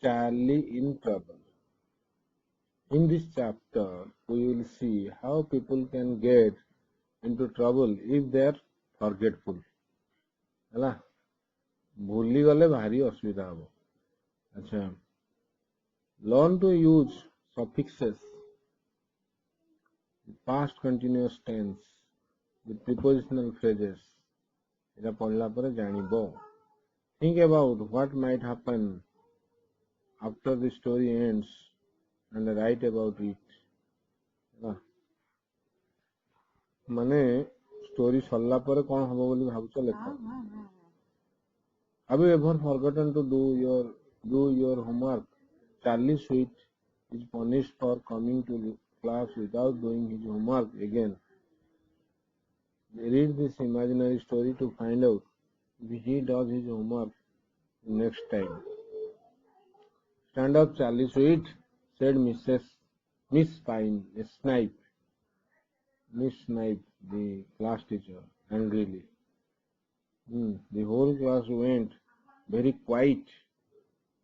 Charlie in trouble. In this chapter, we will see how people can get into trouble if they are forgetful. ହେଲା भूली गले भारी असुविधा हम. अच्छा, learn to use suffixes, past continuous tense with prepositional phrases. एटा पढ़ला पर जानिबो. Think about what might happen after the story ends and write about it. माने स्टोरी सरला पर कौन हबो बोली भाबुछ लेखो. Have you ever forgotten to do your homework? Charlie Sweet is punished for coming to class without doing his homework again. Read this imaginary story to find out if he does his homework next time. Stand up, Charlie Sweet, said Miss Snipe. Miss Snipe, the class teacher, angrily. The whole class went very quiet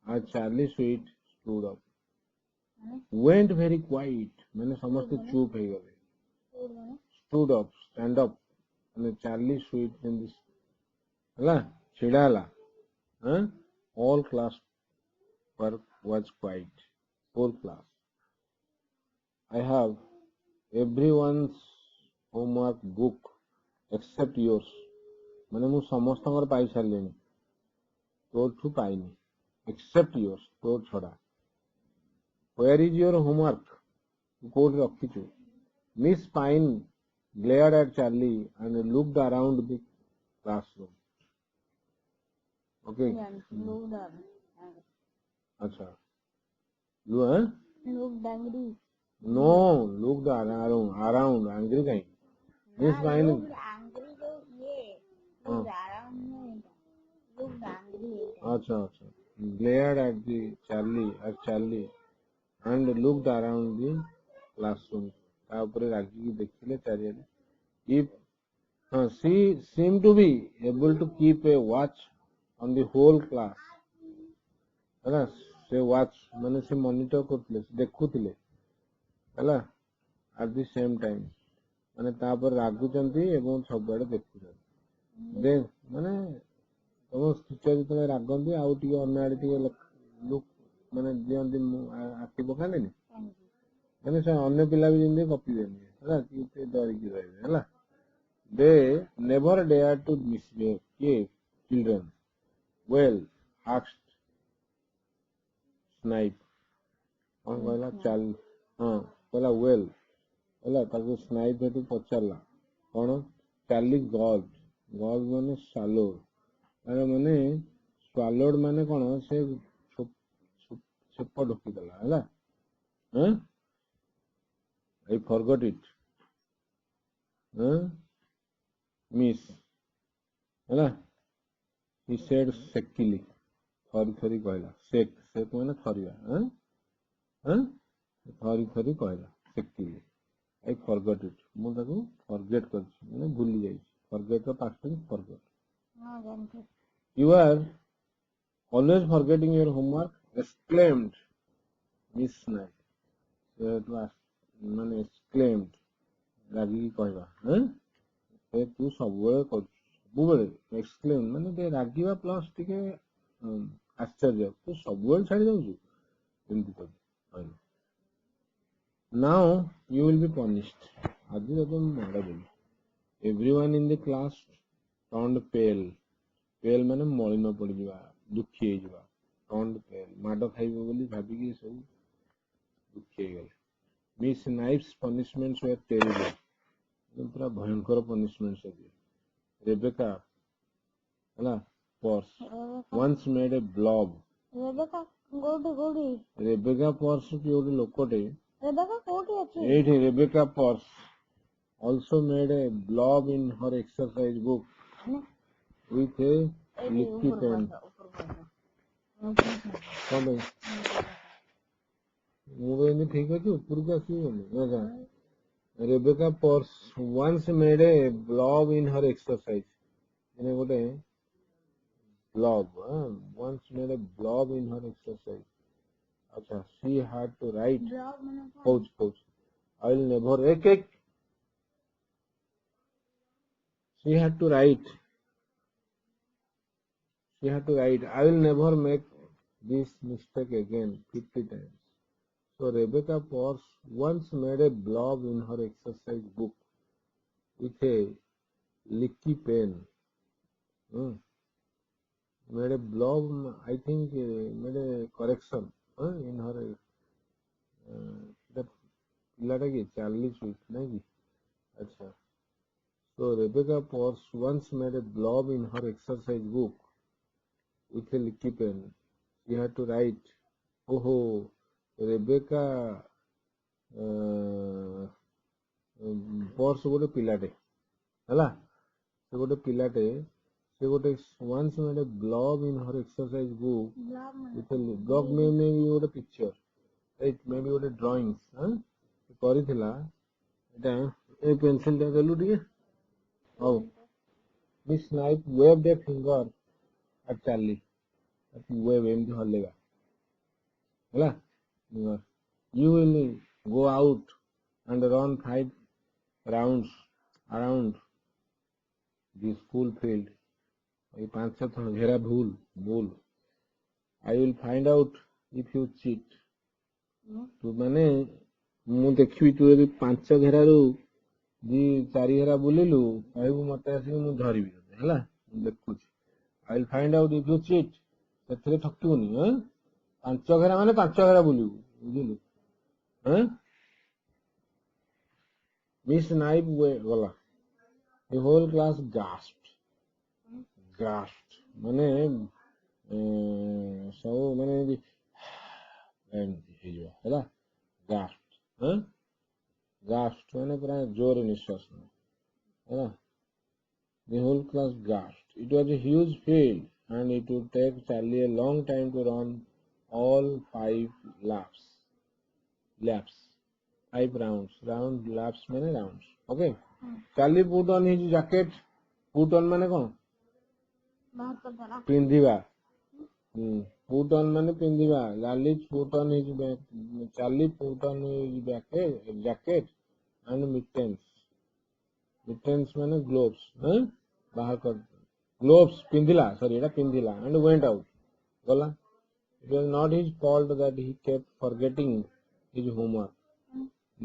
as Charlie Sweet stood up. Went very quiet, मैंने समझते चुप हो गए. Stood up, stand up, and Charlie Sweet in this, हला छिड़ाला. All class was quiet. Whole class. I have everyone's homework book except yours. मैंने मु समस्तंगर पाई सारलेनी, तोर ठू पाइनी, except yours, तोर छड़ा. Where is your homework? कोड रखीचु. Miss Pine glared at Charlie and looked around the classroom. Okay. अच्छा. Looked angry. No, looked around, angry कहीं. Miss Pine. Looked angry तो ये. Looked around नहीं. Looked angry. अच्छा. Glared at Charlie and looked around the classroom. ताऊपरे रागी की देखिले चारियाडे. If she seemed to be able to keep a watch on the whole class. है से watch माने से monitor करथिले, देखुथिले. हैला at the same time. माने तापर रागुचंती एवं सबआडे देखुचंती. दे माने तम टीचर जतले रागंती आउ टिके अन्य आडे टिके लुक माने दियंती आखि पकानेनी. माने से अन्य पिला भी जिंदे कॉपी देनी हैला कि डरी की रहबे हैला. They never dared to misbehave. Ye children. Well, asked Snipe. कौन कहला चाल कहला well हैला ताको स्नाइप हेतु पचारला कौन चार्ली गॉड माने swallowed. अरे माने swallowed माने कौन से छेप ढोकी देला हैला. I forgot it. Miss हैला. He said shakily. थरी कहला. शेक माने थरिया. थरी कहला shakily. I forgot it. मु ताको forget करछि माने भूली जाई. Forget का past tense forgot. You are always forgetting your homework, exclaimed Miss Snipe. माने exclaimed रागी कहवा. तू सबुबले exclaim माने ते रागीवा प्लस टिके आश्चर्य. तू सबुबले छाड़ी जाउछु एमती कहला. Now you will be punished. आज तुम मारा बोली. Everyone in the class turned pale. Pale माने मलिन पड़ जिवा, दुखी हे जिवा. Turned pale. माडो खाइबो बोली भाबी कि सब दुखी हे गेले. Miss Snipe's punishments were terrible. पूरा भयंकर पनिशमेंट है. Rebecca हैला purse once made a blob. Rebecca गोडी. Rebecca purse की ओडी लोकोटे. Rebecca कोठी अछि. एठी Rebecca purse also made a blob in her exercise book with a licky pen. कौन भाई मुझे ठीक है कि ऊपर का सी है. Rebecca purse once made a blob in her exercise. You know what a blob? Once made a blob in her exercise. अच्छा she had to write blog मैंने कहा pause I will never एक she had to write I will never make this mistake again 50 times. So Rebecca Pors once made a blob in her exercise book with a licky pen. Made a blob, I think made a correction in her that पिलाटा की Charlie Swift नहीं की अच्छा so Rebecca Pors once made a blob in her exercise book with a licky pen. She had to write ओहो Rebecca purse गोटे पिलाटे है से गोटे पिलाटे से गोटे once made a blob in her exercise book with a blob maybe गोटे picture right maybe गोटे drawings କରିଥିଲା ଏଟା ଏ pencil ଟା ଦେଲୁ ଟିକେ ହଉ Miss Knight waved a finger at Charlie wave ଏମିତି ହଲେଇବା ହେଲା you will go out and run 5 rounds around the school field ये 5 थर घेरा भूल I will find out if you cheat तू माने ମୁଁ ଦେଖିବି ତୁ ଯଦି 5 घेराରୁ ଦି 4 घेरा ବୁଲିଲୁ କହିବୁ ମତେ ଆସିକି ମୁଁ ଧରିବି ହେଲା ମୁଁ ଦେଖୁଛି I will find out if you cheat ସେଥିରେ ଠକିବୁନି 5 घेरा ମାନେ 5 घेरा ବୁଲିବୁ ବୁଝିଲୁ Miss Knight ଗଲା the whole class gasped ମାନେ ସବୁ ମାନେ ଏମିତି ହେଇଯିବ ହେଲା gasped ମାନେ ପୁରା ଜୋର ନିଶ୍ୱାସ ହେଲା the whole class gasped it was a huge field and it would take Charlie a long time to run all 5 laps 5 rounds laps ମାନେ rounds okay Charlie put on his jacket put on ମାନେ କଣ ପିନ୍ଧିବା put on ମାନେ ପିନ୍ଧିବା Charlie put on his jacket and mittens ମାନେ gloves ବାହାର कर gloves ପିନ୍ଧିଲା sorry ଏଟା ପିନ୍ଧିଲା and went out ଗଲା it was not his fault that he kept forgetting his homework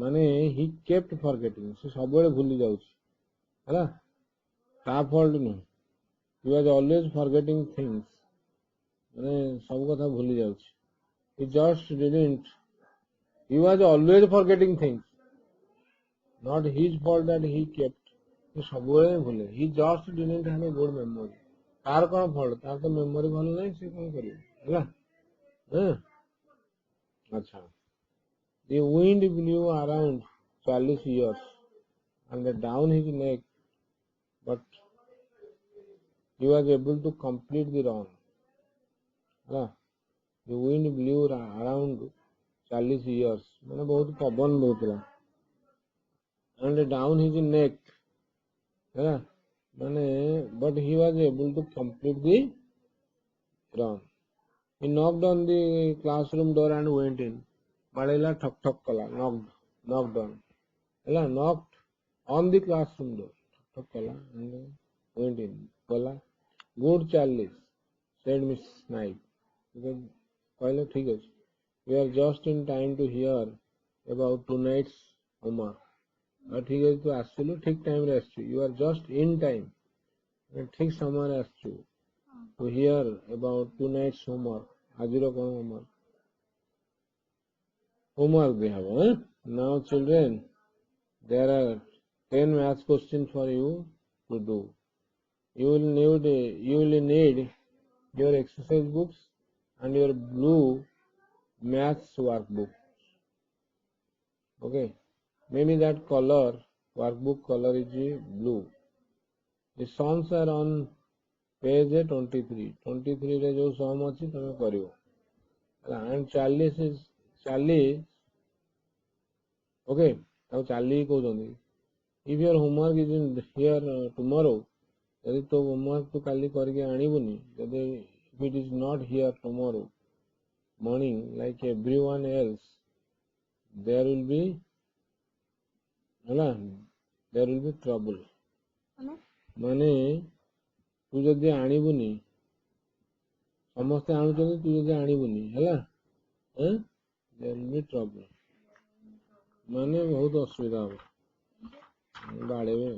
ମାନେ he kept forgetting ସେ ସବୁବେଳେ ଭୁଲି ଯାଉଛି ହେଲା ତା fault ନୁହେଁ he was always forgetting things ମାନେ ସବୁ କଥା ଭୁଲି ଯାଉଛି he was always forgetting things not his fault that he kept ସେ ସବୁବେଳେ ଭୁଲେ he just didn't have a good memory ତାର କଣ fault ତାର ତ memory ଭଲ ନାହିଁ ସେ କଣ କରିବ ହେଲା ଆଚ୍ଛା the wind blew around Charlie's ears and down his neck but he was able to complete the run the wind blew around Charlie's ears ମାନେ ବହୁତ ପବନ ଦଉଥିଲା and down his neck ମାନେ but he was able to complete the run he knocked on the classroom door and went in ବାଡେଇଲା ଠକ୍ ଠକ୍ କଲା knocked on ହେଲା knocked on the classroom door ଠକ୍ କଲା and went in ଗଲା good Charlie said Miss Knight କହିଲେ ଠିକ ଅଛି we are just in time to hear about tonight's homework ଠିକ ଅଛି ତୁ ଆସିଲୁ ଠିକ ଟାଇମ ରେ ଆସିଛୁ you are just in time ଠିକ ସମୟରେ ଆସିଛୁ to hear about tonight's homework ଆଜିର କଣ homework they have now children there are 10 maths questions for you to do you will need your exercise books and your blue maths workbook okay maybe that workbook color is blue the sums are on page 23 रे जो sum अछि तमे करियो and Charlie okay now Charlie कहउछंदी if your homework is in here tomorrow यदि तो homework तो काली करके आनिबुनी यदि if it is not here tomorrow morning like everyone else, there will be ହେଲା there will be trouble. ମାନେ ତୁ ଯଦି ଆଣିବୁନି, ସମସ୍ତେ ଆଣୁଛନ୍ତି, ତୁ ଯଦି ଆଣିବୁନି ହେଲା there will be trouble. ମାନେ ବହୁତ ଅସୁବିଧା ହବ, ବାଡ଼େଇବେ।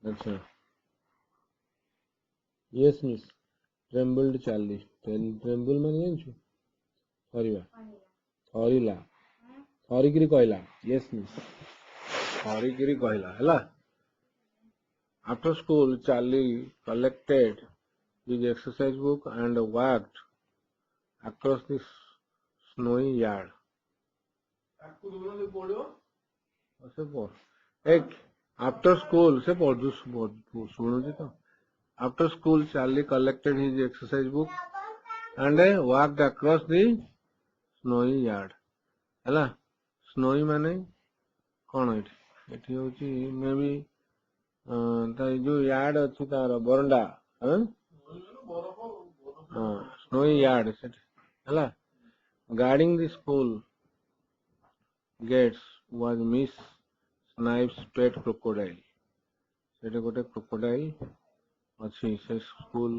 ଆଚ୍ଛା, yes miss, trembled Charlie. tremble ମାନେ ଜାଣିଛୁ, ଥରିବା, ଥରିଲା, ଥରିକିରି କହିଲା, yes miss, ଥରିକିରି କହିଲା ହେଲା। After school, Charlie collected his exercise book and walked across the snowy yard. After school, after school, Charlie collected his exercise book and walked across the snowy yard. ହେଲା, snowy ମାନେ କଣ ଏଠି, ଏଠି ହଉଛି ମେ ବି ଯୋଉ yard ଅଛି ତାର ବରଣ୍ଡା, ସ୍ନୋଇ ୟାର୍ଡ ସେଠି ହେଲା। Guarding the school gates was Miss Snipes' pet crocodile. ସେଠି ଗୋଟେ crocodile ଅଛି ସେ ସ୍କୁଲ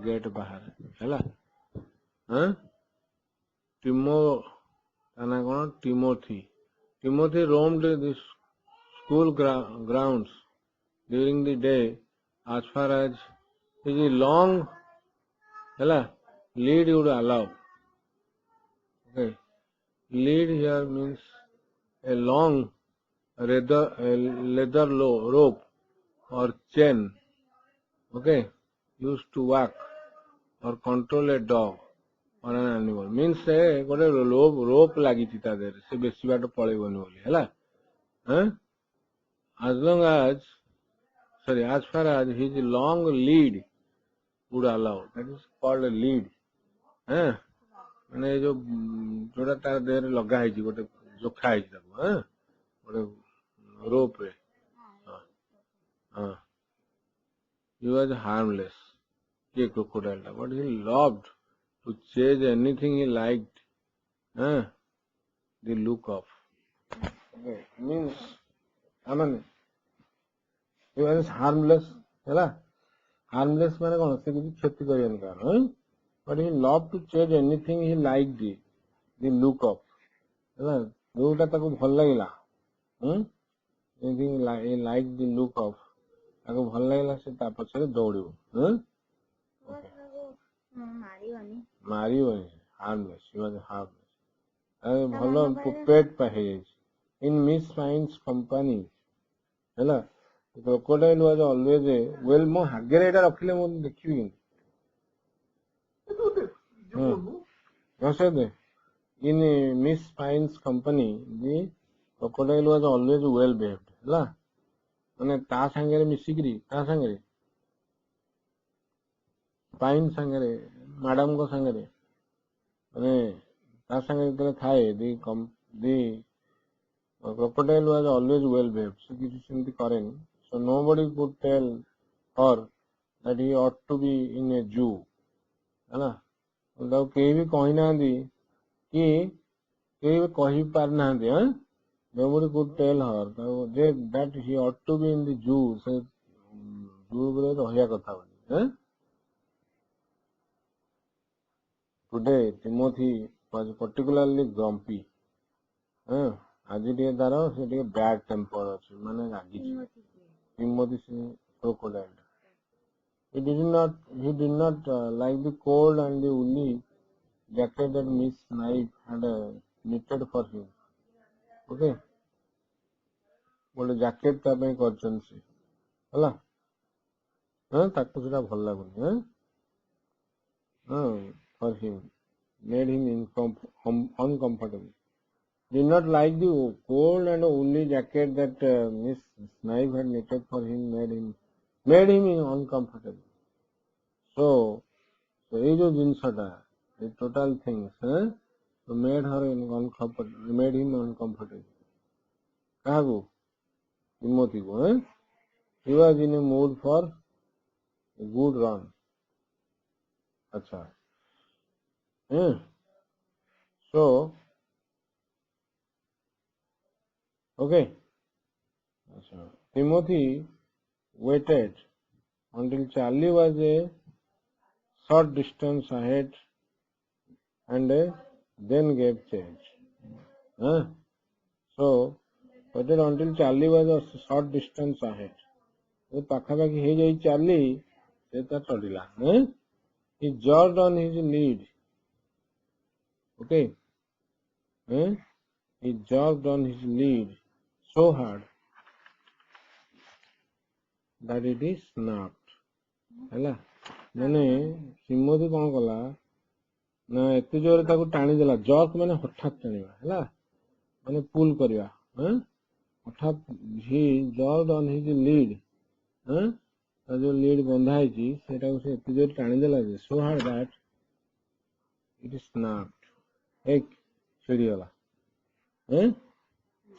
ଗେଟ୍ ବାହାରେ ହେଲା। ଟିମୋ, ତା ନା କଣ, Timothy. Timothy roamed the school grounds during the day as far as his long lead would allow. Okay, lead here means a long leather rope or chain, okay, used to walk or control a dog or an animal. Means ଗୋଟେ rope ଲାଗିଛି ତା ଦେହରେ, ସେ ବେଶୀ ବାଟ ପଳେଇବନି ବୋଲି ହେଲା। as far as his long lead would allow, that is called a lead. ମାନେ ଏ ଯୋଉଟା ତା ଦେହରେ ଲଗା ହେଇଛି, ଗୋଟେ ଜୋଖା ହେଇଛି ତାକୁ, ଗୋଟେ ରୋପ ରେ। He was harmless, କିଏ crocodile ଟା, but he loved to chase anything he liked, the look of. Okay, means he was harmless ହେଲା। harmless ମାନେ କଣ, ସେ କିଛି କ୍ଷତି କରିବନି କାହାର, but he loved to chase anything he liked the look of, ହେଲା, ଯୋଉଟା ତାକୁ ଭଲ ଲାଗିଲା, anything he liked the look of, ତାକୁ ଭଲ ଲାଗିଲା ସେ ତା ପଛରେ ଦୌଡ଼ିବ, ମାରିବନି। harmless, he was harmless, ଭଲ pet ହେଇଯାଇଛି। in Miss Fine's company ହେଲା, crocodile was always well, ମୋ ହାଗରେ ଏଇଟା ରଖିଲେ ମୁଁ ଦେଖିବି କେମିତି। in Miss Fine's company, the crocodile was always well behaved ହେଲା, ମାନେ ତା ସାଙ୍ଗରେ ମିଶିକିରି, ତା ସାଙ୍ଗରେ ପାଇନ୍ ସାଙ୍ଗରେ, ମ୍ୟାଡାମଙ୍କ ସାଙ୍ଗରେ, ମାନେ ତା ସାଙ୍ଗରେ ଯେତେବେଳେ ଥାଏ, the crocodile was always well behaved, ସେ କିଛି ସେମିତି କରେନି। so nobody could tell her that he ought to be in a zoo ହେଲା। ତାକୁ କେହି ବି କହିନାହାନ୍ତି, କି କେହି ବି କହିପାରିନାହାନ୍ତି, nobody could tell her that he ought to be in the zoo, ସେ zoo ରେ ରହିବା କଥା ବୋଲି। today Timothy was particularly grumpy, ଆଜି ଟିକେ ତାର ସେ ଟିକେ bad temper ଅଛି, ମାନେ ରାଗିଛି। Timothy crocodile. He did not like the cold and the woolly jacket that Miss Snipe had knitted for him. Okay, ଗୋଟେ ଜ୍ୟାକେଟ ତା ପାଇଁ କରିଛନ୍ତି ସେ ହେଲା, ତାକୁ ସେଟା ଭଲ ଲାଗୁନି, for him, made him uncomfortable. Did not like the cold and woolly jacket that Miss Snipe had knitted for him, made him uncomfortable. So ଏଇ ଯୋଉ ଜିନିଷଟା, the total things made her uncomfortable, made him uncomfortable. କାହାକୁ, Timothy କୁ। he was in a mood for a good run। ଆଚ୍ଛା, So, okay. So, Timothy waited until Charlie was a short distance ahead and then gave chase. Huh? So, waited until Charlie was a short distance ahead. तो पाखापाखि हो जाई Charlie से ता चढ़िला he jogged on his lead. Okay. He jogged on his lead so hard that it is snapped. ହେଲା ମାନେ ଶ୍ରୀମତୀ କଣ କଲା ନା ଏତେ ଜୋରରେ ତାକୁ ଟାଣି ଦେଲା ଜକ୍ ମାନେ ହଠାତ୍ ଟାଣିବା ହେଲା ମାନେ ପୁଲ୍ କରିବା ହଠାତ୍ he jogged on his lead ତା ଯୋଉ ଲିଡ୍ ବନ୍ଧା ହେଇଛି ସେଟାକୁ ସେ ଏତେ ଜୋରରେ ଟାଣି ଦେଲା ଯେ so hard that it is snapped. ଏକ ଛିଡ଼ିଗଲା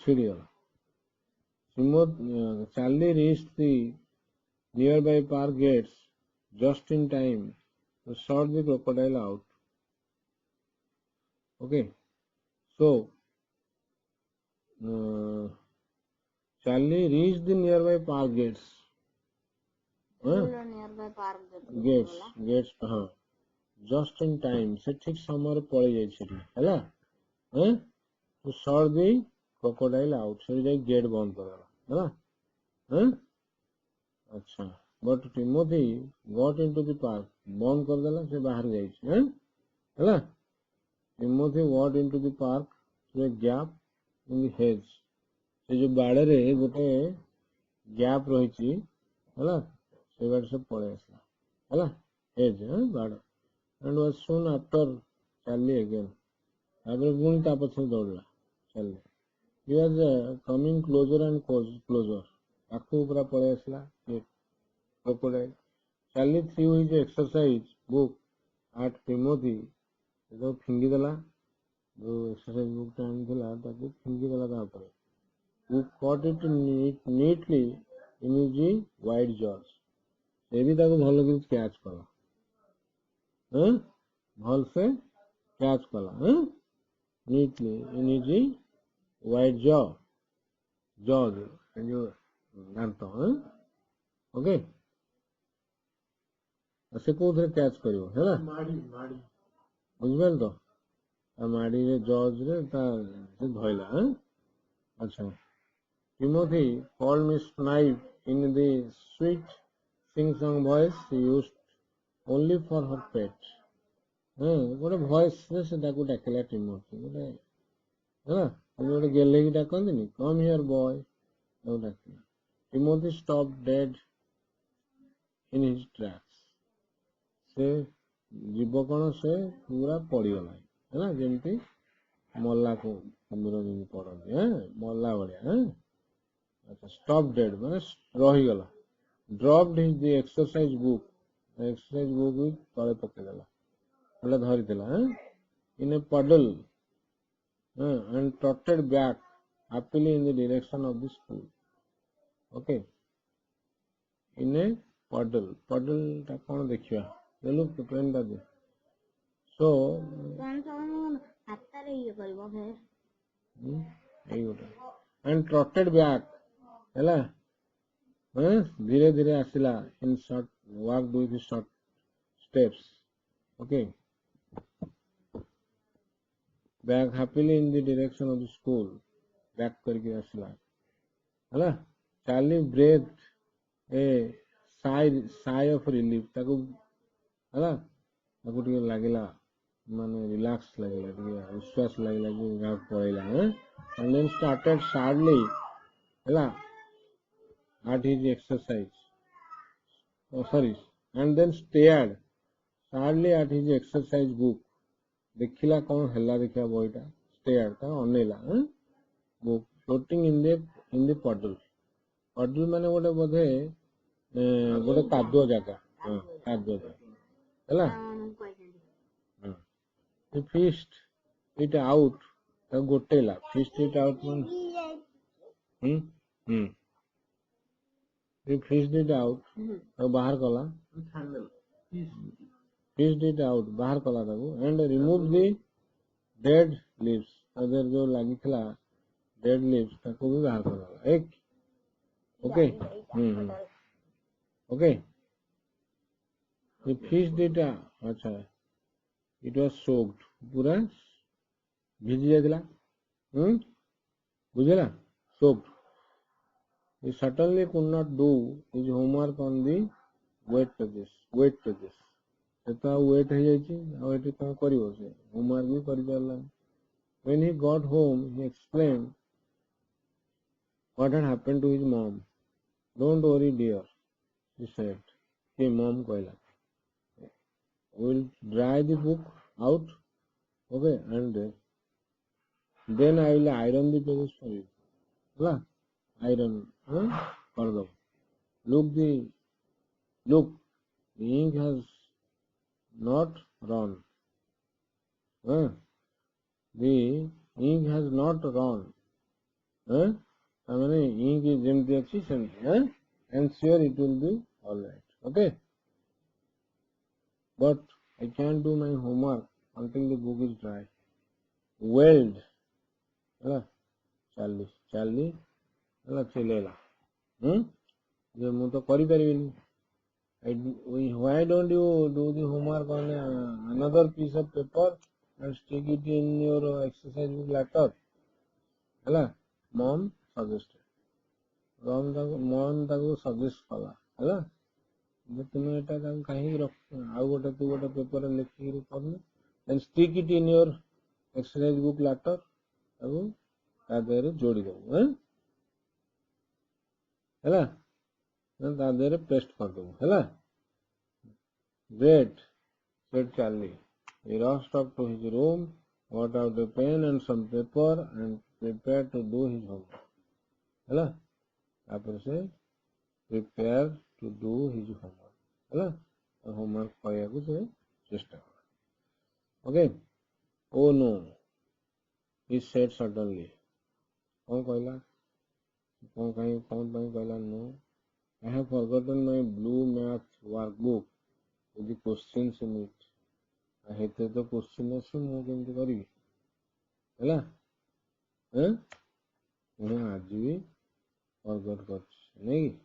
ଛିଡ଼ିଗଲା Charlie reached the nearby park gates just in time to sort the crocodile out. Okay, so Charlie reached the nearby park gates. nearby park Gates हाँ just in time से ठीक समय पड़े जाए छेड़ी हैला to sort the crocodile out से जाए गेट बंद कर देला हैला अच्छा but Timothy got into the park बंद कर देला से बाहर जाए हैला Timothy got into the park through a gap in the hedge से जो बाड़े रे गोटे गैप रही छी हैला से बाड़ से पड़े आसला हैला hedge बाड़ and was soon after Charlie again तापर पुणी ता पछे दौड़ला Charlie he was coming closer and closer आखु पूरा पड़े आसला crocodile Charlie threw his exercise book at Timothy तो फिंगी देला जो एक्सरसाइज बुक टाइम देला ताको फिंगी देला ता ऊपर who caught it neatly in his wide jaws ये भी ताको भलो कि कैच कला भल से कैच कला neatly in his wide jaws जो दांत ओके ऐसे कोथरे कैच करियो हैला माडी बुझबेल तो माडी रे जॉज रे ता से धइला अच्छा Timothy called Miss Knife in the sweet sing-song voice she used only for her pet. गोटे voice रे से ताकू डाकला Timothy गोटे हैला गोटे गेले की डाकंदिनी come here boy नो डाकला Timothy stopped dead in his tracks से जीव कौन से पूरा पड़गला है जमी मल्ला को कुम्भीर जमी पड़ती मल्ला भाया अच्छा स्टॉप डेड मैंने रहीगला dropped his the exercise book भी तले पकईदेला धरीदेला in a puddle and trotted back happily in the direction of the school. Okay, in a puddle ता कौन देखिया लोग पेन दा दे so हाथ रे ये करबो है एई गोटा and trotted back हैला धीरे धीरे आसिला in short walked with short steps. Okay, back happily in the direction of the school back करके आसिला हैला Charlie breathed a sigh of relief ताको हैला ताको टिके लागिला माने रिलैक्स लागिला टिके विश्वास लागिला कि गाँव पळैला and then started sadly हैला at his exercise and then stared sadly at his exercise book देखिला कौन हल्ला देखिया बॉयटा stared ता अनेला book floating in the puddle माने गोटे बोधे गोटे कादुआ जगह हैला he fished it out ता गोटेला fished it out माने he fished it out ता बाहर कला fished it out बाहर कला ताको and removed the dead leaves other जो लगी थला डेड लीव्स ताको भी बाहर कर एक ओके ओके ये फिश डेटा अच्छा इट वाज सोक्ड पूरा भिजी जाइला बुझला soaked he certainly could not do his homework on the wet pages ସେଟା ୱେଟ୍ ହେଇଯାଇଛି ଆଉ ଏଠି କଣ କରିବ ସେ ହୋମୱାର୍କ ବି କରିପାରିଲାନି when he got home he explained what had happened to his mom don't worry dear he said he mom କହିଲା will dry the book out okay and then I will iron the pages for you ହେଲା iron କରିଦବ look the ink has not run the ink has not run तामाने ink जेमती अच्छी सेमती and sure it will be all right okay but I can't do my homework until the book is dry weld ହେଲା ଚାଲି ହେଲା ଚିଲେଇଲା ଯେ ମୁଁ ତ କରିପାରିବିନି why don't you do the homework on another piece of paper and stick it in your exercise book later ହେଲା mom ତାକୁ suggest କଲା ହେଲା ଯେ ତୁମେ ଏଟା ତାକୁ କାହିଁକି ରଖ ଆଉ ଗୋଟେ ତୁ ଗୋଟେ ପେପରରେ ଲେଖିକିରି କରୁନୁ then stick it in your exercise book later ତାକୁ ତା ଦେହରେ ଯୋଡ଼ିଦବୁ ହେଲା ତା ଦେହରେ ପେଷ୍ଟ କରିଦବୁ ହେଲା great said Charlie he rushed up to his room got out a pen and some paper and prepared to do his homework ହେଲା ତାପରେ ସେ prepare to do his homework ହେଲା homework କରିବାକୁ ସେ ଚେଷ୍ଟା କଲା okay oh no he said suddenly କଣ କହିଲା କଣ ପାଇଁ କହିଲା no I have forgotten my blue math workbook with the questions in it ସେଥିରେ ତ question ଅଛି ମୁଁ କେମିତି କରିବି ହେଲା ମୁଁ ଆଜି ବି forgot କରିଛି ନାଇଁ କି